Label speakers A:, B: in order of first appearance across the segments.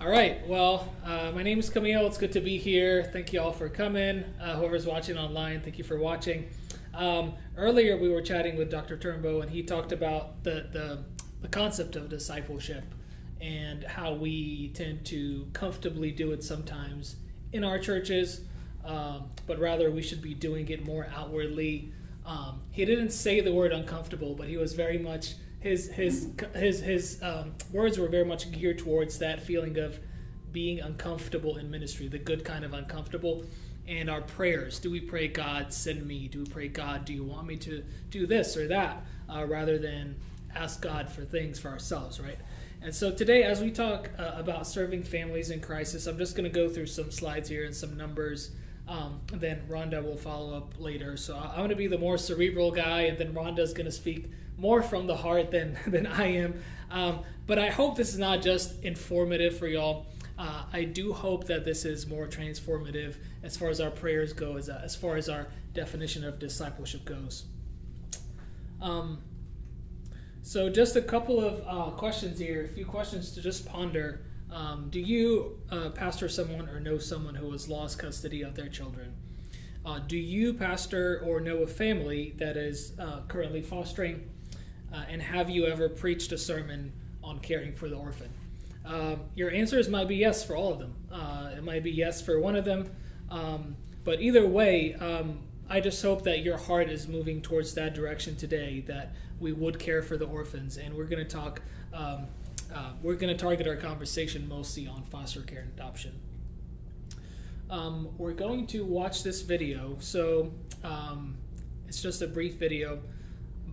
A: All right, well, my name is Camille. It's good to be here. Thank you all for coming. Whoever's watching online, thank you for watching. Earlier, we were chatting with Dr. Turnbow, and he talked about the concept of discipleship and how we tend to comfortably do it sometimes in our churches, but rather we should be doing it more outwardly. He didn't say the word uncomfortable, but he was very much his words were very much geared towards that feeling of being uncomfortable in ministry, the good kind of uncomfortable. And our prayers, do we pray, God, send me? Do we pray, God, do you want me to do this or that? Rather than ask God for things for ourselves, right? And so today, as we talk about serving families in crisis, I'm just going to go through some slides here and some numbers. Then Rhonda will follow up later. So I'm going to be the more cerebral guy, and then Rhonda's going to speak more from the heart than I am. But I hope this is not just informative for y'all. I do hope that this is more transformative as far as our prayers go, as far as our definition of discipleship goes. So just a couple of questions here, a few questions to just ponder. Do you pastor someone or know someone who has lost custody of their children? Do you pastor or know a family that is currently fostering? And have you ever preached a sermon on caring for the orphan? Your answers might be yes for all of them. It might be yes for one of them. But either way, I just hope that your heart is moving towards that direction today, that we would care for the orphans. And we're going to talk, we're going to target our conversation mostly on foster care and adoption. We're going to watch this video. So it's just a brief video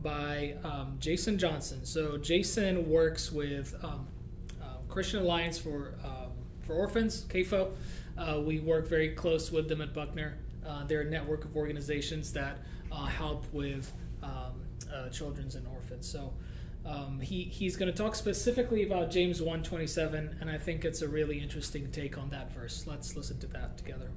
A: by Jason Johnson. So Jason works with Christian Alliance for Orphans, CAFO. We work very close with them at Buckner. They're a network of organizations that help with children and orphans. So he's going to talk specifically about James 1:27, and I think it's a really interesting take on that verse. Let's listen to that together.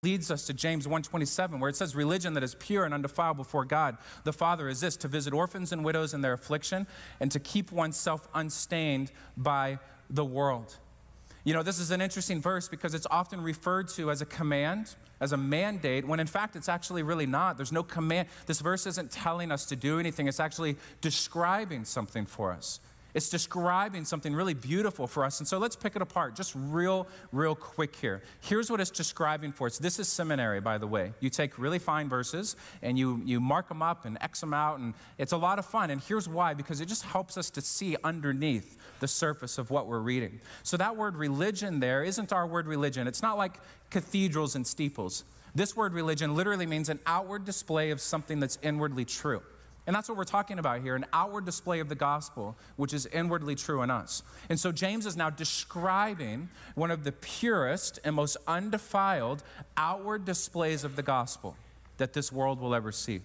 B: Leads us to James 1:27, where it says, religion that is pure and undefiled before God the Father is this, to visit orphans and widows in their affliction and to keep oneself unstained by the world. You know, this is an interesting verse because it's often referred to as a command, as a mandate, when in fact it's actually really not. There's no command. This verse isn't telling us to do anything. It's actually describing something for us. It's describing something really beautiful for us. And so let's pick it apart just real quick here. Here's what it's describing for us. This is seminary, by the way. You take really fine verses and you mark them up and X them out, and it's a lot of fun. And here's why, because it just helps us to see underneath the surface of what we're reading. So that word religion there isn't our word religion. It's not like cathedrals and steeples. This word religion literally means an outward display of something that's inwardly true. And that's what we're talking about here, an outward display of the gospel, which is inwardly true in us. And so James is now describing one of the purest and most undefiled outward displays of the gospel that this world will ever see.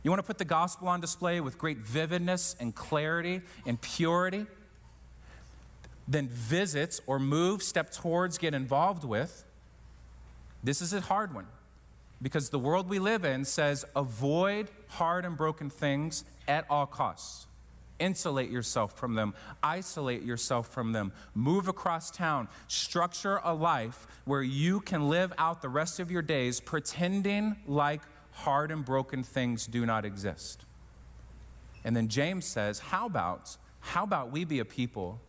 B: You want to put the gospel on display with great vividness and clarity and purity? Then visits or move, step towards, get involved with. This is a hard one. Because the world we live in says, avoid hard and broken things at all costs. Insulate yourself from them. Isolate yourself from them. Move across town. Structure a life where you can live out the rest of your days pretending like hard and broken things do not exist. And then James says, how about we be a people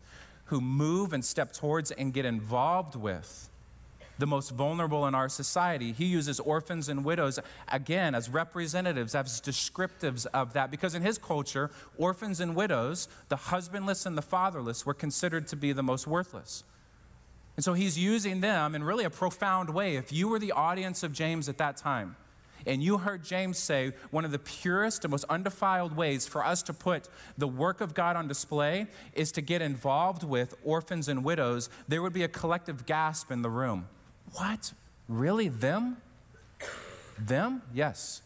B: who move and step towards and get involved with the most vulnerable in our society. He uses orphans and widows, again, as representatives, as descriptives of that, because in his culture, orphans and widows, the husbandless and the fatherless, were considered to be the most worthless. And so he's using them in really a profound way. If you were the audience of James at that time, and you heard James say one of the purest and most undefiled ways for us to put the work of God on display is to get involved with orphans and widows, there would be a collective gasp in the room. What? Really? Them? Them? Yes.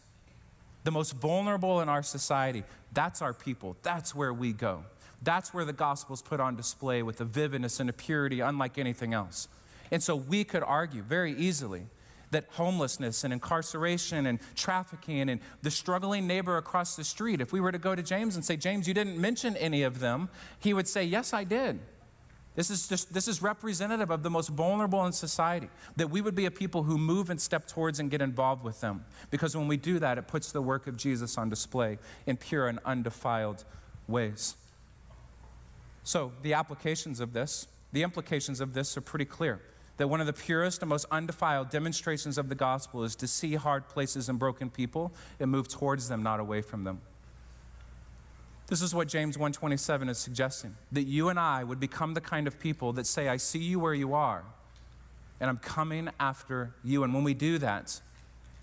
B: The most vulnerable in our society. That's our people. That's where we go. That's where the gospel's put on display with a vividness and a purity unlike anything else. And so we could argue very easily that homelessness and incarceration and trafficking and the struggling neighbor across the street, if we were to go to James and say, James, you didn't mention any of them, he would say, yes, I did. This is representative of the most vulnerable in society, that we would be a people who move and step towards and get involved with them. Because when we do that, it puts the work of Jesus on display in pure and undefiled ways. So the implications of this are pretty clear. That one of the purest and most undefiled demonstrations of the gospel is to see hard places and broken people and move towards them, not away from them. This is what James 1:27 is suggesting, that you and I would become the kind of people that say, I see you where you are, and I'm coming after you. And when we do that,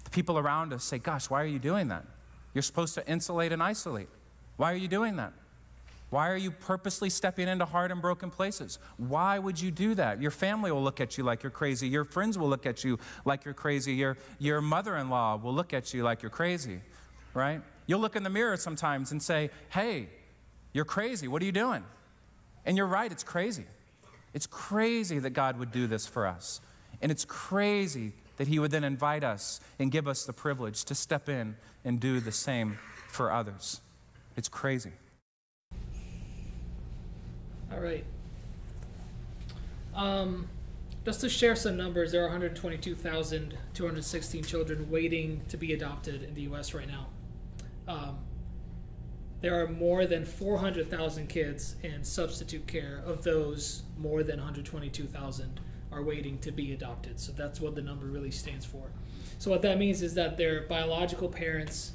B: the people around us say, gosh, why are you doing that? You're supposed to insulate and isolate. Why are you doing that? Why are you purposely stepping into hard and broken places? Why would you do that? Your family will look at you like you're crazy. Your friends will look at you like you're crazy. Your mother-in-law will look at you like you're crazy, right? You'll look in the mirror sometimes and say, hey, you're crazy. What are you doing? And you're right, it's crazy. It's crazy that God would do this for us. And it's crazy that he would then invite us and give us the privilege to step in and do the same for others. It's crazy.
A: All right. Just to share some numbers, there are 122,216 children waiting to be adopted in the U.S. right now. There are more than 400,000 kids in substitute care. Of those, more than 122,000 are waiting to be adopted. So that's what the number really stands for. So what that means is that their biological parents,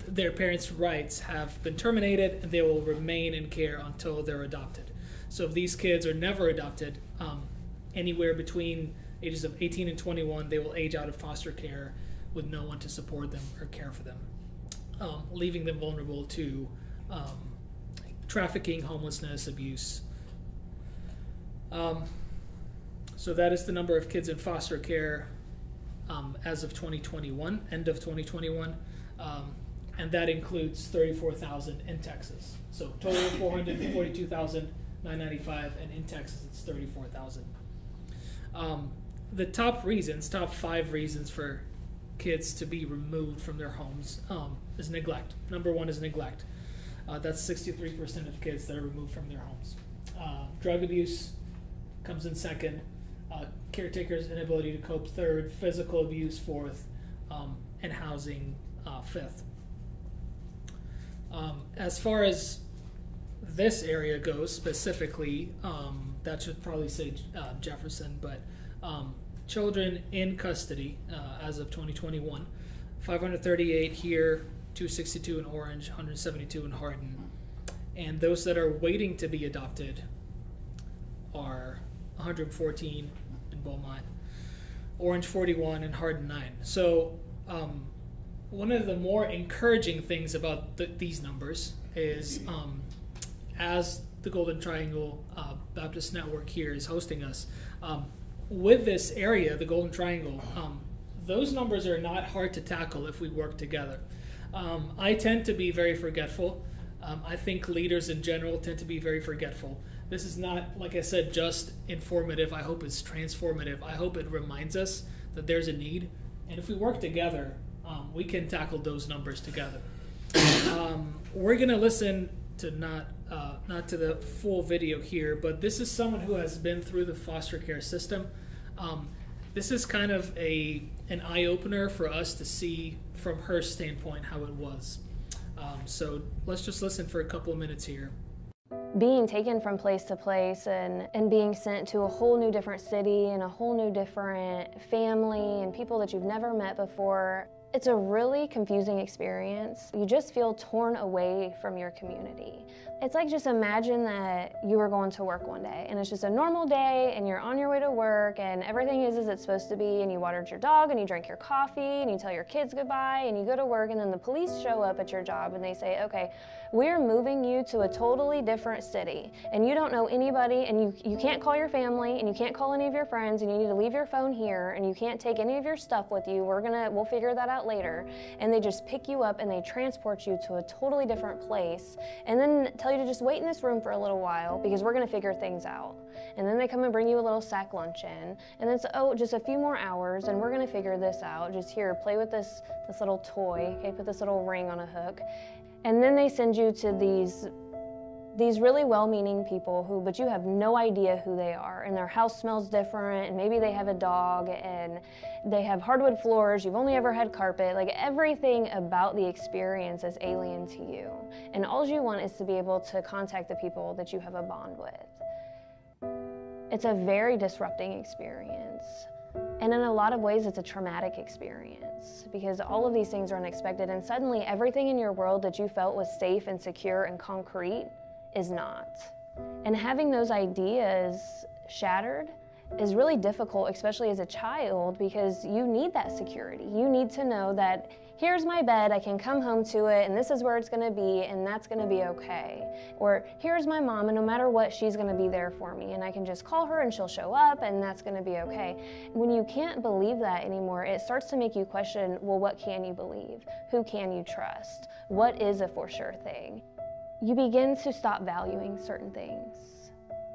A: their parents' rights have been terminated, and they will remain in care until they're adopted. So if these kids are never adopted, anywhere between ages of 18 and 21, they will age out of foster care with no one to support them or care for them, leaving them vulnerable to trafficking, homelessness, abuse. So that is the number of kids in foster care as of 2021, end of 2021, and that includes 34,000 in Texas. So total 442,995, and in Texas it's 34,000. The top 5 reasons for kids to be removed from their homes is neglect. Number 1 is neglect. That's 63% of kids that are removed from their homes. Drug abuse comes in second. Caretakers' inability to cope, third. Physical abuse, fourth. And housing, fifth. As far as this area goes specifically, that should probably say Jefferson, but children in custody as of 2021, 538 here, 262 in Orange, 172 in Hardin. And those that are waiting to be adopted are 114 in Beaumont, Orange 41, and Hardin 9. So one of the more encouraging things about these numbers is as the Golden Triangle Baptist Network here is hosting us, with this area, the Golden Triangle, those numbers are not hard to tackle if we work together. I tend to be very forgetful. I think leaders in general tend to be very forgetful. This is not, like I said, just informative. I hope it's transformative. I hope it reminds us that there's a need. And if we work together, we can tackle those numbers together. We're going to listen to not to the full video here, but this is someone who has been through the foster care system. This is kind of an eye-opener for us to see from her standpoint how it was. So let's just listen for a couple of minutes here.
C: Being taken from place to place and being sent to a whole new different city and a whole new different family and people that you've never met before, it's a really confusing experience. You just feel torn away from your community. It's like, just imagine that you were going to work one day and it's just a normal day and you're on your way to work and everything is as it's supposed to be, and you watered your dog and you drank your coffee and you tell your kids goodbye and you go to work, and then the police show up at your job and they say, okay, we're moving you to a totally different city and you don't know anybody and you can't call your family and you can't call any of your friends and you need to leave your phone here and you can't take any of your stuff with you. We'll figure that out later. And they just pick you up and they transport you to a totally different place and then tell you to just wait in this room for a little while because we're going to figure things out. And then they come and bring you a little sack luncheon, and then just a few more hours and we're going to figure this out. Just here, play with this little toy, okay, put this little ring on a hook. And then they send you to these These really well-meaning people but you have no idea who they are, and their house smells different, and maybe they have a dog, and they have hardwood floors, you've only ever had carpet, like everything about the experience is alien to you. And all you want is to be able to contact the people that you have a bond with. It's a very disrupting experience. And in a lot of ways, it's a traumatic experience because all of these things are unexpected, and suddenly everything in your world that you felt was safe and secure and concrete is not. And having those ideas shattered is really difficult, especially as a child, because you need that security. You need to know that here's my bed, I can come home to it, and this is where it's gonna be, and that's gonna be okay. Or here's my mom, and no matter what, she's gonna be there for me, and I can just call her and she'll show up, and that's gonna be okay. When you can't believe that anymore, it starts to make you question, well, what can you believe? Who can you trust? What is a for sure thing? You begin to stop valuing certain things.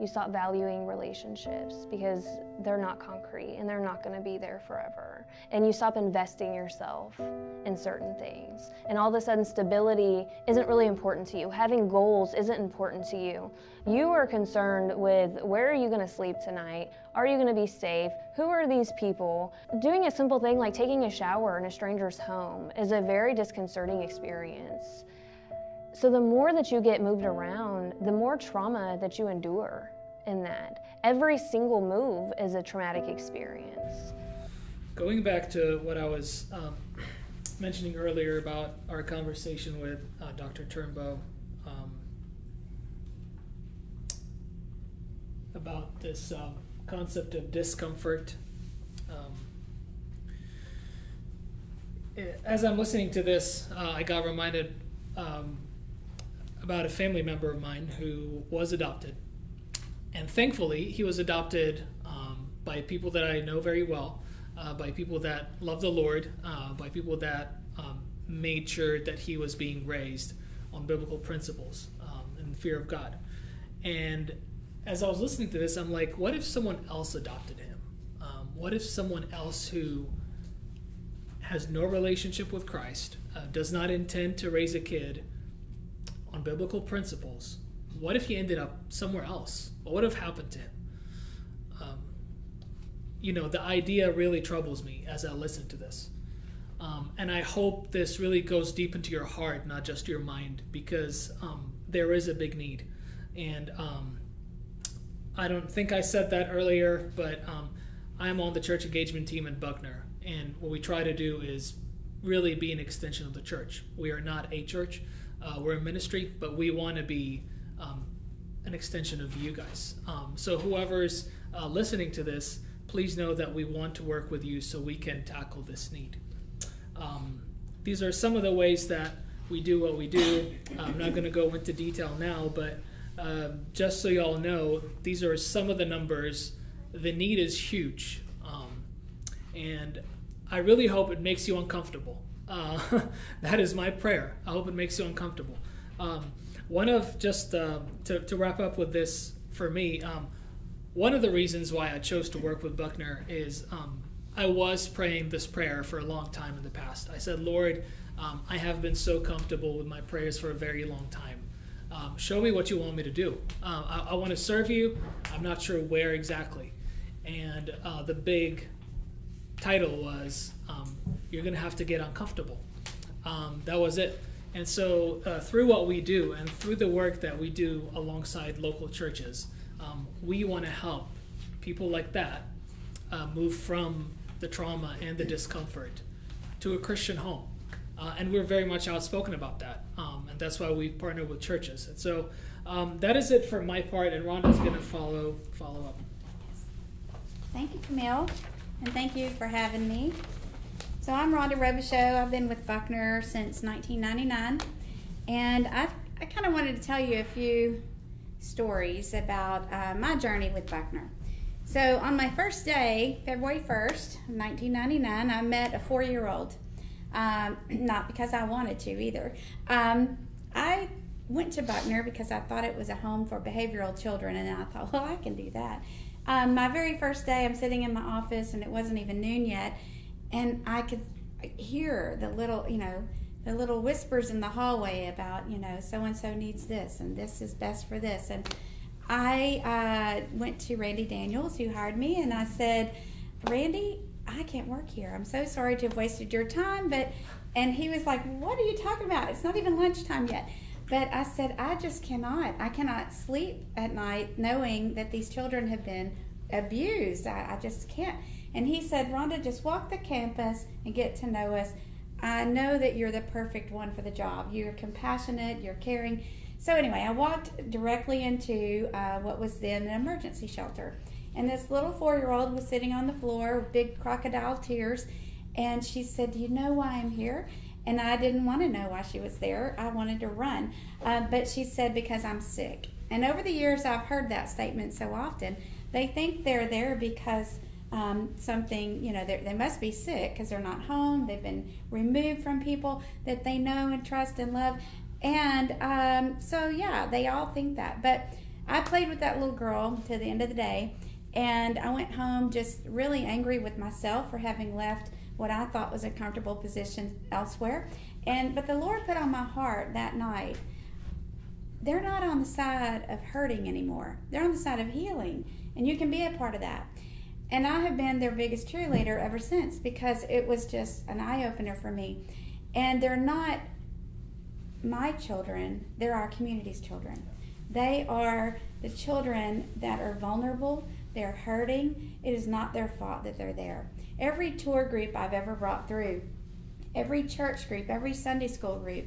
C: You stop valuing relationships because they're not concrete and they're not going to be there forever. And you stop investing yourself in certain things. And all of a sudden, stability isn't really important to you. Having goals isn't important to you. You are concerned with where are you going to sleep tonight? Are you going to be safe? Who are these people? Doing a simple thing like taking a shower in a stranger's home is a very disconcerting experience. So the more that you get moved around, the more trauma that you endure in that. Every single move is a traumatic experience.
A: Going back to what I was mentioning earlier about our conversation with Dr. Turnbow about this concept of discomfort. As I'm listening to this, I got reminded about a family member of mine who was adopted. And thankfully, he was adopted by people that I know very well, by people that love the Lord, by people that made sure that he was being raised on biblical principles and the fear of God. And as I was listening to this, I'm like, what if someone else adopted him? What if someone else who has no relationship with Christ, does not intend to raise a kid on biblical principles, what if he ended up somewhere else? What would have happened to him? The idea really troubles me as I listen to this. And I hope this really goes deep into your heart, not just your mind, because there is a big need. And I don't think I said that earlier, but I'm on the church engagement team in Buckner. And what we try to do is really be an extension of the church. We are not a church. We're a ministry, but we want to be an extension of you guys. So whoever's listening to this, please know that we want to work with you so we can tackle this need. These are some of the ways that we do what we do. I'm not going to go into detail now, but just so y'all know, these are some of the numbers. The need is huge. And I really hope it makes you uncomfortable. That is my prayer. I hope it makes you uncomfortable. To wrap up with this for me, one of the reasons why I chose to work with Buckner is I was praying this prayer for a long time in the past. I said, Lord, I have been so comfortable with my prayers for a very long time. Show me what you want me to do. I want to serve you. I'm not sure where exactly. And the big title was, you're going to have to get uncomfortable. That was it. And so through what we do and through the work that we do alongside local churches, we want to help people like that move from the trauma and the discomfort to a Christian home. And we're very much outspoken about that. And that's why we partner with churches. And so that is it for my part, and Rhonda's going to follow up.
D: Thank you, Camille, and thank you for having me. So I'm Rhonda Robichaux. I've been with Buckner since 1999, and I kind of wanted to tell you a few stories about my journey with Buckner. So on my first day, February 1st, 1999, I met a 4-year-old. Not because I wanted to either. I went to Buckner because I thought it was a home for behavioral children, and I thought, well, I can do that. My very first day, I'm sitting in my office, and it wasn't even noon yet, and I could hear the little, the little whispers in the hallway about, so-and-so needs this, and this is best for this. And I went to Randy Daniels, who hired me, and I said, Randy, I can't work here. I'm so sorry to have wasted your time. And he was like, what are you talking about? It's not even lunchtime yet. But I said, I just cannot. I cannot sleep at night knowing that these children have been abused. I just can't. And he said, Rhonda, just walk the campus and get to know us. I know that you're the perfect one for the job. You're compassionate, you're caring. So anyway, I walked directly into what was then an emergency shelter. And this little 4-year-old was sitting on the floor with big crocodile tears. And she said, do you know why I'm here? And I didn't want to know why she was there. I wanted to run. But she said, because I'm sick. And over the years, I've heard that statement so often. They think they're there because something, they must be sick because they're not home. They've been removed from people that they know and trust and love. And so, yeah, they all think that. But I played with that little girl to the end of the day. And I went home just really angry with myself for having left what I thought was a comfortable position elsewhere. But the Lord put on my heart that night, they're not on the side of hurting anymore. They're on the side of healing. And you can be a part of that. And I have been their biggest cheerleader ever since because it was just an eye-opener for me. And they're not my children. They're our community's children. They are the children that are vulnerable. They're hurting. It is not their fault that they're there. Every tour group I've ever brought through, every church group, every Sunday school group,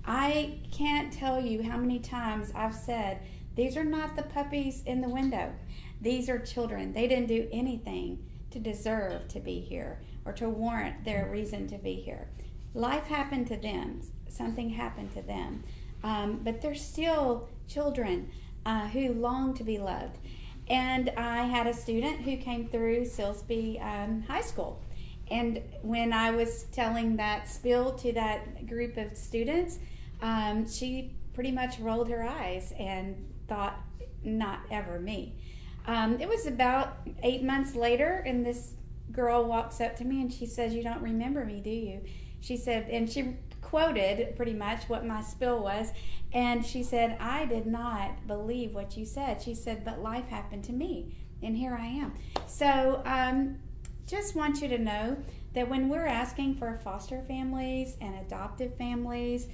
D: I can't tell you how many times I've said, these are not the puppies in the window. These are children. They didn't do anything to deserve to be here or to warrant their reason to be here. Life happened to them. Something happened to them. But they're still children who long to be loved. And I had a student who came through Silsbee High School. And when I was telling that spiel to that group of students, she pretty much rolled her eyes and thought, not ever me. It was about 8 months later, and this girl walks up to me and she says, you don't remember me, do you? She said, and she quoted pretty much what my spill was, and she said, I did not believe what you said. She said, but life happened to me, and here I am. So just want you to know that when we're asking for foster families and adoptive families,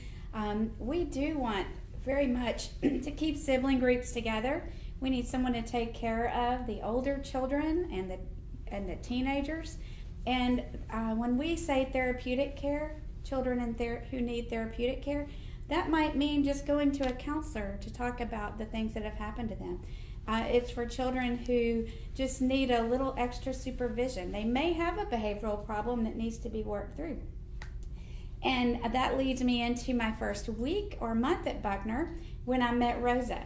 D: we do want very much to keep sibling groups together. We need someone to take care of the older children and the teenagers. And when we say therapeutic care, children who need therapeutic care, that might mean just going to a counselor to talk about the things that have happened to them. It's for children who just need a little extra supervision. They may have a behavioral problem that needs to be worked through. And that leads me into my first week or month at Buckner when I met Rosa.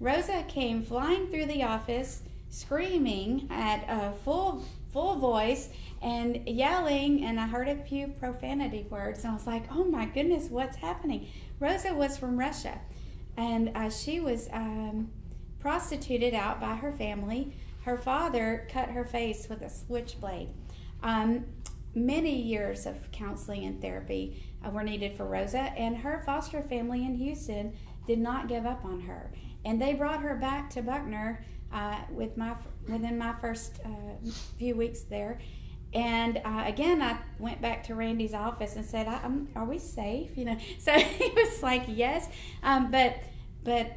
D: Rosa came flying through the office, screaming at a full voice and yelling, and I heard a few profanity words, and I was like, oh my goodness, what's happening? Rosa was from Russia, and she was prostituted out by her family. Her father cut her face with a switchblade. Many years of counseling and therapy were needed for Rosa, and her foster family in Houston did not give up on her. And they brought her back to Buckner within my first few weks there. And again, I went back to Randy's office and said, are we safe? So he was like, yes. But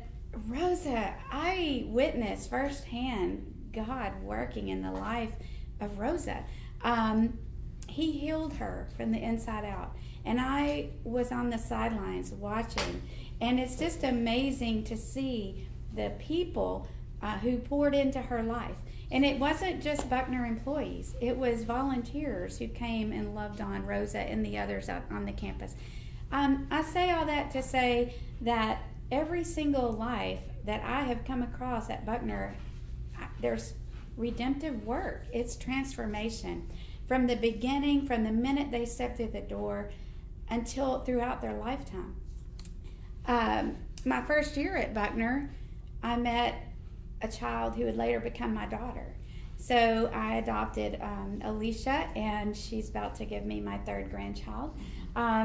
D: Rosa, I witnessed firsthand God working in the life of Rosa. He healed her from the inside out. And I was on the sidelines watching. And it's just amazing to see the people who poured into her life. And it wasn't just Buckner employees. It was volunteers who came and loved on Rosa and the others out on the campus. I say all that to say that every single life that I have come across at Buckner, there's redemptive work. It's transformation. From the beginning, from the minute they step through the door until throughout their lifetime. My first year at Buckner, I met a child who would later become my daughter. So I adopted Alicia, and she's about to give me my third grandchild. I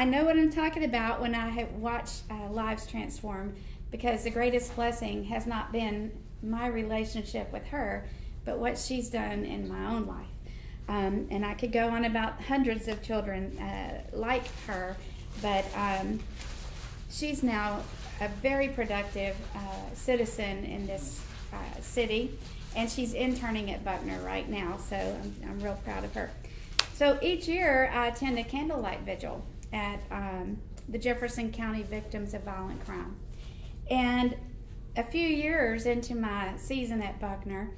D: know what I'm talking about when I have watched lives transform, because the greatest blessing has not been my relationship with her, but what she's done in my own life. And I could go on about hundreds of children like her, but she's now a very productive citizen in this city, and she's interning at Buckner right now, so I'm real proud of her. So each year I attend a candlelight vigil at the Jefferson County Victims of Violent Crime. And a few years into my season at Buckner,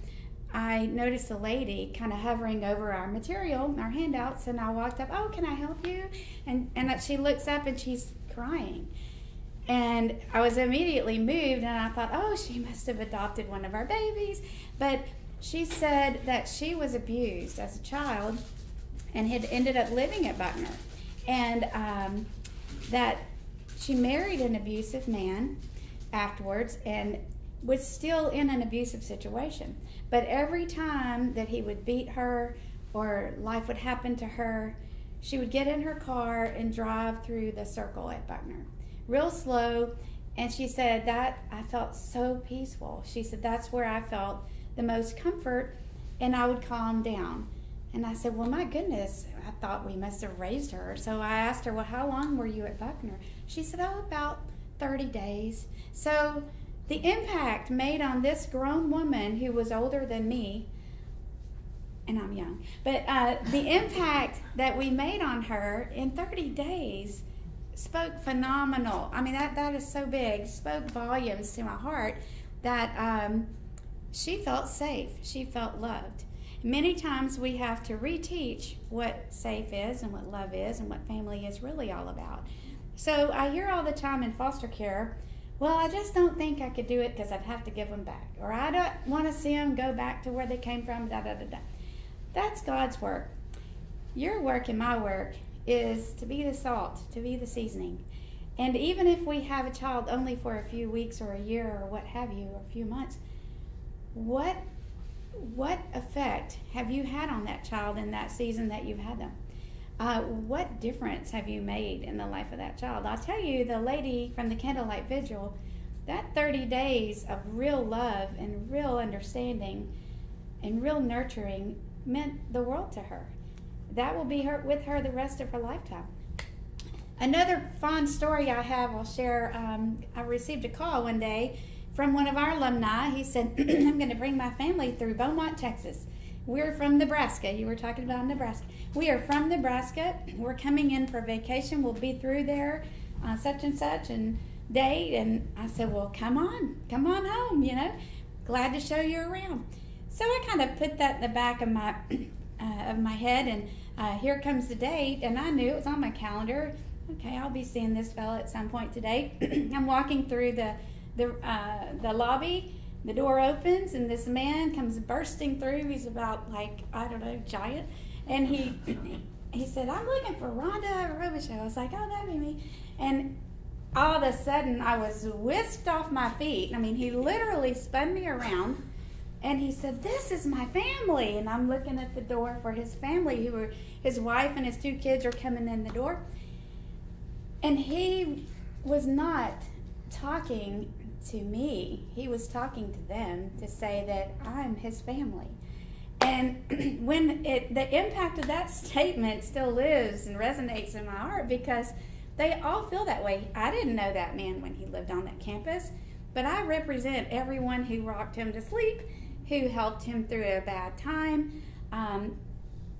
D: I noticed a lady kind of hovering over our material, our handouts, and I walked up, "Oh, can I help you?" And she looks up and she's crying. And I was immediately moved, and I thought, oh, she must have adopted one of our babies. But she said that she was abused as a child and had ended up living at Buckner. And that she married an abusive man afterwards and was still in an abusive situation. But every time that he would beat her or life would happen to her, she would get in her car and drive through the circle at Buckner, real slow. And she said that I felt so peaceful. She said that's where I felt the most comfort, and I would calm down. And I said, well, my goodness, I thought we must have raised her. So I asked her, well, how long were you at Buckner? She said, oh, about 30 days. So the impact made on this grown woman who was older than me, and I'm young, but the impact that we made on her in 30 days spoke phenomenal. I mean, that is so big, spoke volumes to my heart that she felt safe, she felt loved. Many times we have to reteach what safe is and what love is and what family is really all about. So I hear all the time in foster care, well, I just don't think I could do it because I'd have to give them back. Or I don't want to see them go back to where they came from, da-da-da-da. That's God's work. Your work and my work is to be the salt, to be the seasoning. And even if we have a child only for a few weeks or a year or what have you, or a few months, what effect have you had on that child in that season that you've had them? What difference have you made in the life of that child? I'll tell you, the lady from the Candlelight Vigil, that 30 days of real love and real understanding and real nurturing meant the world to her. That will be with her the rest of her lifetime. Another fond story I have, I'll share. I received a call one day from one of our alumni. He said, I'm going to bring my family through Beaumont, Texas. We're from Nebraska. You were talking about Nebraska. We are from Nebraska. We're coming in for vacation. We'll be through there such and such and date. And I said, well, come on home, glad to show you around. So I kind of put that in the back of my head, and here comes the date, and I knew it was on my calendar. Okay, I'll be seeing this fella at some point today. I'm walking through the lobby. The door opens, and this man comes bursting through. He's about, giant. And he said, I'm looking for Rhonda Robichaud. I was like, oh, that'd be me. And all of a sudden, I was whisked off my feet. I mean, he literally spun me around, and he said, this is my family. And I'm looking at the door for his family, his wife and his 2 kids are coming in the door. And he was not talking to me. He was talking to them to say that I'm his family. And when the impact of that statement still lives and resonates in my heart, because they all feel that way. I didn't know that man when he lived on that campus, but I represent everyone who rocked him to sleep, who helped him through a bad time.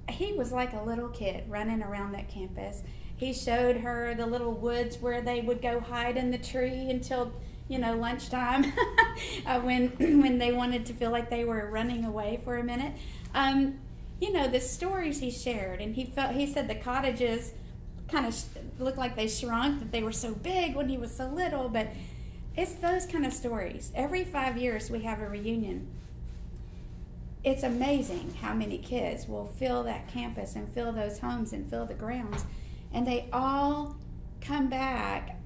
D: He was like a little kid running around that campus. He showed her the little woods where they would go hide in the tree until lunchtime when they wanted to feel like they were running away for a minute. The stories he shared, and he said the cottages kind of looked like they shrunk, that they were so big when he was so little, but it's those kind of stories. Every 5 years we have a reunion. It's amazing how many kids will fill that campus and fill those homes and fill the grounds, and they all come back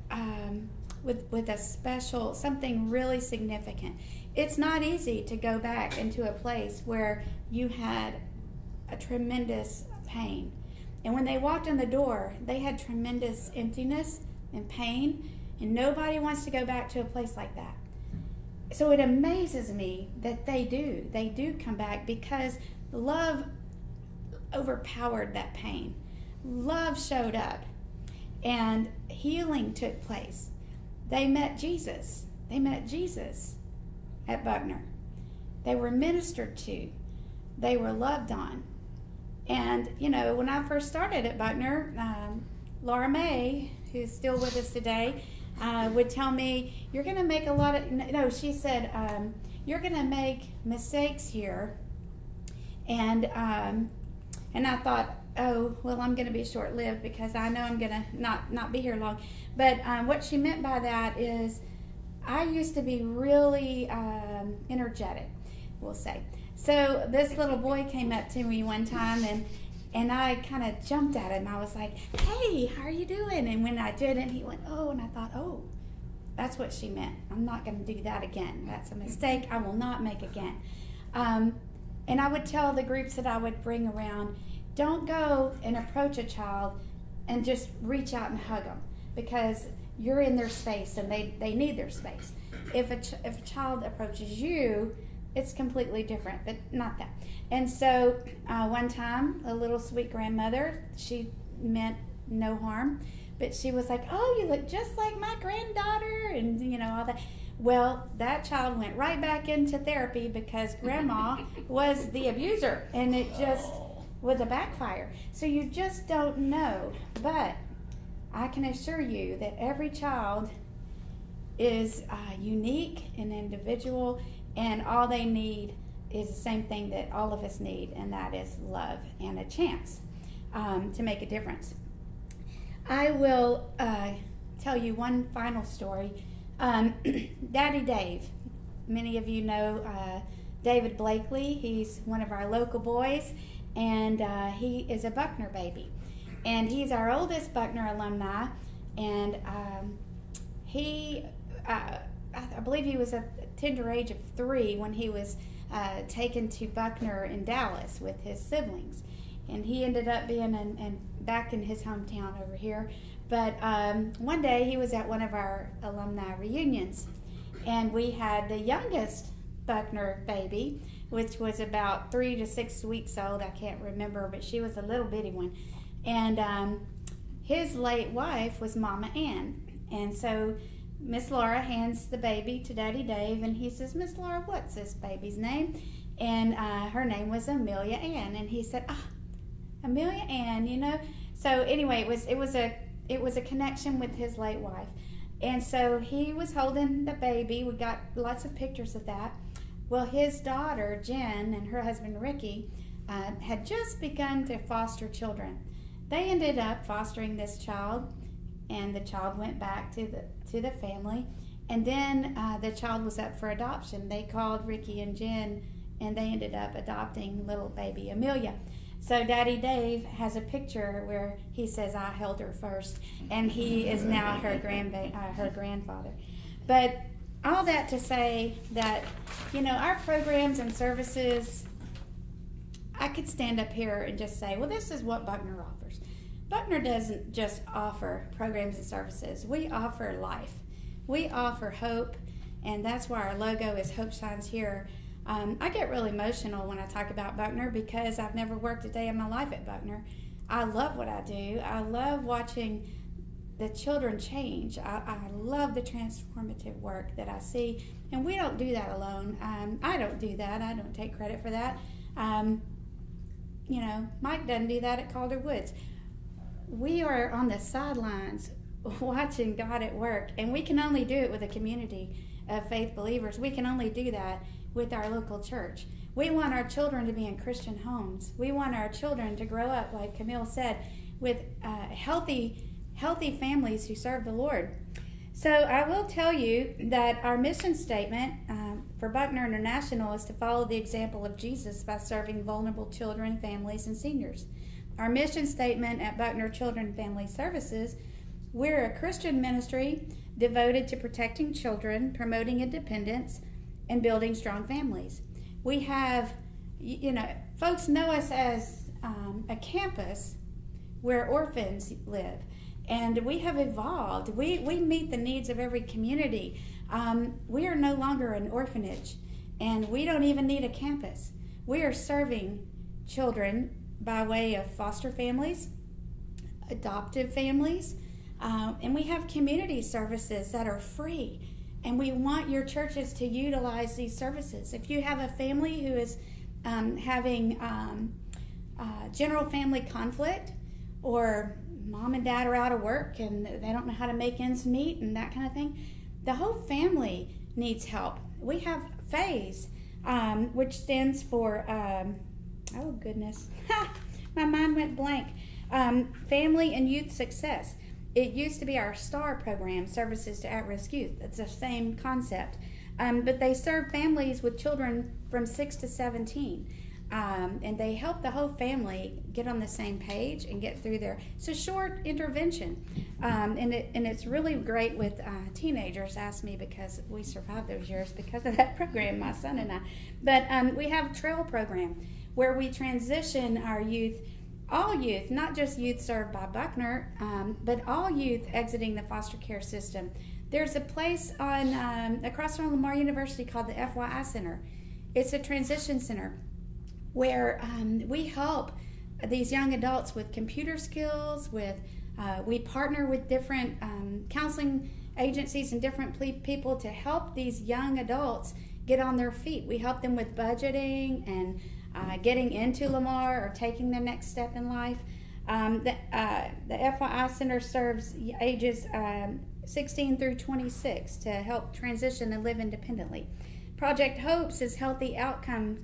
D: with a special, something really significant. It's not easy to go back into a place where you had a tremendous pain. And when they walked in the door, they had tremendous emptiness and pain, and nobody wants to go back to a place like that. So it amazes me that they do come back, because love overpowered that pain. Love showed up, and healing took place. They met Jesus. They met Jesus at Buckner. They were ministered to. They were loved on. And, you know, when I first started at Buckner, Laura May, who's still with us today, would tell me, you're going to make a lot of, no, she said, you're going to make mistakes here. And I thought, oh, well, I'm going to be short-lived, because I know I'm going to not be here long. But what she meant by that is, I used to be really energetic, we'll say. So this little boy came up to me one time, and I kind of jumped at him. I was like, hey, how are you doing? And when I did it, he went, oh, and I thought, oh, that's what she meant. I'm not going to do that again. That's a mistake I will not make again. And I would tell the groups that I would bring around, don't go and approach a child and just reach out and hug them, because you're in their space and they need their space. If a child approaches you, it's completely different, but not that. And so one time, a little sweet grandmother, she meant no harm, but she was like, oh, you look just like my granddaughter, and you know, all that. Well, that child went right back into therapy, because grandma was the abuser, and it just was a backfire. So you just don't know. But I can assure you that every child is unique and individual, and all they need is the same thing that all of us need, and that is love and a chance to make a difference. I will tell you one final story. Daddy Dave. Many of you know David Blakely. He's one of our local boys, and he is a Buckner baby. And he's our oldest Buckner alumni, and I believe he was a tender age of 3 when he was taken to Buckner in Dallas with his siblings. And he ended up being back in his hometown over here. But one day he was at one of our alumni reunions, and we had the youngest Buckner baby, which was about 3 to 6 weeks old. I can't remember, but she was a little bitty one. And his late wife was Mama Ann. And so Miss Laura hands the baby to Daddy Dave, and he says, Miss Laura, what's this baby's name? And her name was Amelia Ann. And he said, Amelia Ann, you know. So anyway, it was a connection with his late wife. And so he was holding the baby. We got lots of pictures of that. Well, his daughter, Jen, and her husband, Ricky, had just begun to foster children. They ended up fostering this child, and the child went back to the family. And then the child was up for adoption. They called Ricky and Jen, and they ended up adopting little baby Amelia. So Daddy Dave has a picture where he says, I held her first, and he is now her grandfather. But all that to say that, you know, our programs and services, I could stand up here and just say, well, this is what Buckner offers. Buckner doesn't just offer programs and services. We offer life. We offer hope, and that's why our logo is Hope Shines Here. I get really emotional when I talk about Buckner, because I've never worked a day in my life at Buckner. I love what I do. I love watching the children change. I love the transformative work that I see, and we don't do that alone. I don't do that. I don't take credit for that. You know, Mike doesn't do that at Calder Woods. We are on the sidelines watching God at work, and we can only do it with a community of faith believers. We can only do that with our local church. We want our children to be in Christian homes. We want our children to grow up, like Camille said, with healthy families who serve the Lord. So I will tell you that our mission statement for Buckner International is to follow the example of Jesus by serving vulnerable children, families, and seniors. Our mission statement at Buckner Children and Family Services, we're a Christian ministry devoted to protecting children, promoting independence, and building strong families. We have, you know, folks know us as a campus where orphans live. And we have evolved. We meet the needs of every community. We are no longer an orphanage, and we don't even need a campus. We are serving children by way of foster families, adoptive families, and we have community services that are free. And we want your churches to utilize these services. If you have a family who is having general family conflict, or mom and dad are out of work and they don't know how to make ends meet and that kind of thing, the whole family needs help. We have FAYS, which stands for, oh goodness, my mind went blank, Family and Youth Success. It used to be our STAR program, Services to At-Risk Youth. It's the same concept. But they serve families with children from 6 to 17. And they help the whole family get on the same page and get through there. It's a short intervention. And it's really great with teenagers, ask me, because we survived those years because of that program, my son and I. But we have a trail program where we transition our youth, all youth, not just youth served by Buckner, but all youth exiting the foster care system. There's a place on across from Lamar University called the FYI Center. It's a transition center where we help these young adults with computer skills. We partner with different counseling agencies and different people to help these young adults get on their feet. We help them with budgeting and getting into Lamar or taking the next step in life. The FYI Center serves ages 16 through 26 to help transition and live independently. Project Hopes is healthy outcomes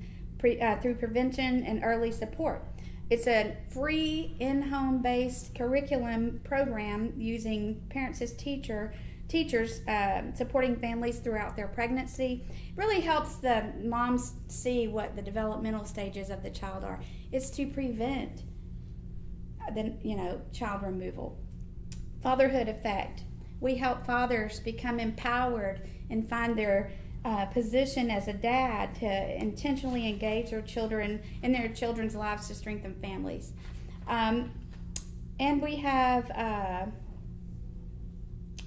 D: through prevention and early support. It's a free in-home based curriculum program using parents as teachers, supporting families throughout their pregnancy. Really helps the moms see what the developmental stages of the child are. It's to prevent child removal. Fatherhood Effect. We help fathers become empowered and find their position as a dad to intentionally engage their children in their children's lives to strengthen families. And we have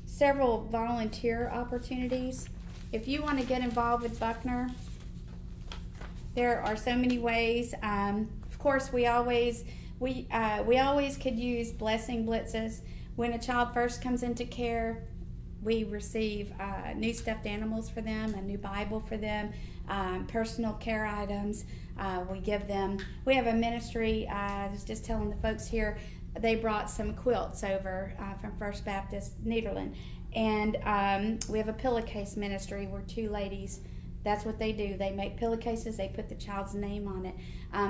D: several volunteer opportunities. If you want to get involved with Buckner, there are so many ways. Of course, we always could use blessing blitzes. When a child first comes into care, we receive new stuffed animals for them, a new Bible for them, personal care items. We have a ministry, I was just telling the folks here, they brought some quilts over from First Baptist Nederland. And we have a pillowcase ministry where two ladies, that's what they do. They make pillowcases, they put the child's name on it.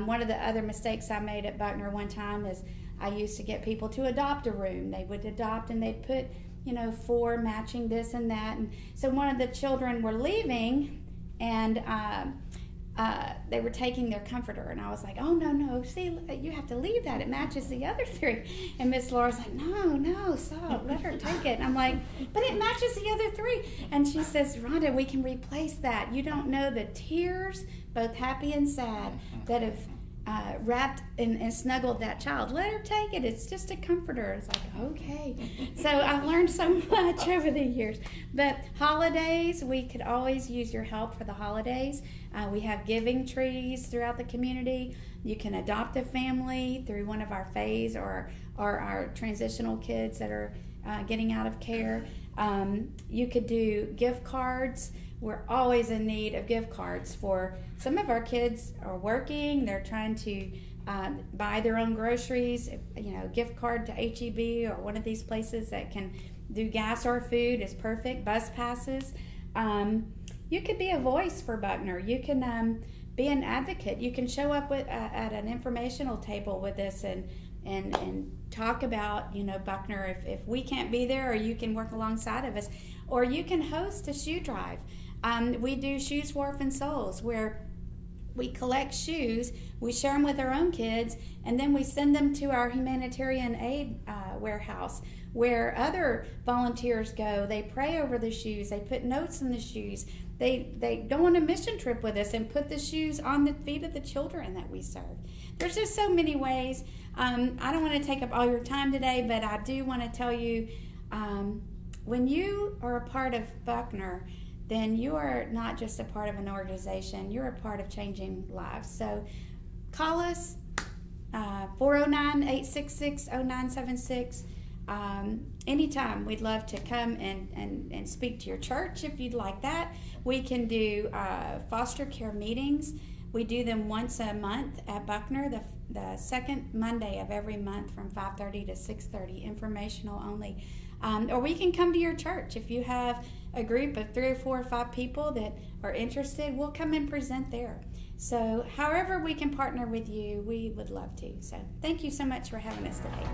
D: One of the other mistakes I made at Buckner one time is I used to get people to adopt a room. They would adopt and they'd put 4 matching this and that. And so one of the children were leaving and they were taking their comforter. And I was like, oh, no, see, you have to leave that. It matches the other 3. And Miss Laura's like, no, stop, let her take it. And I'm like, but it matches the other 3. And she says, Rhonda, we can replace that. You don't know the tears, both happy and sad, that have wrapped and snuggled that child. Let her take it. It's just a comforter. It's like, okay. So I've learned so much over the years. But holidays, we could always use your help for the holidays. We have giving trees throughout the community. You can adopt a family through one of our FAYS or our transitional kids that are getting out of care. You could do gift cards. We're always in need of gift cards for some of our kids are working. They're trying to buy their own groceries. Gift card to HEB or one of these places that can do gas or food is perfect. Bus passes. You could be a voice for Buckner. You can be an advocate. You can show up at an informational table with us and talk about Buckner if we can't be there, or you can work alongside of us, or you can host a shoe drive. We do Shoes for Orphan Souls, where we collect shoes, we share them with our own kids, and then we send them to our humanitarian aid warehouse, where other volunteers go. They pray over the shoes, they put notes in the shoes, They go on a mission trip with us and put the shoes on the feet of the children that we serve. There's just so many ways. I don't want to take up all your time today, but I do want to tell you, when you are a part of Buckner, then you are not just a part of an organization, you're a part of changing lives. So call us, 409-866-0976. Anytime. We'd love to come and speak to your church if you'd like that. We can do foster care meetings. We do them once a month at Buckner, the second Monday of every month from 5:30 to 6:30, informational only. Or we can come to your church. If you have a group of 3 or 4 or 5 people that are interested, we'll come and present there. So however we can partner with you, we would love to. So thank you so much for having us today.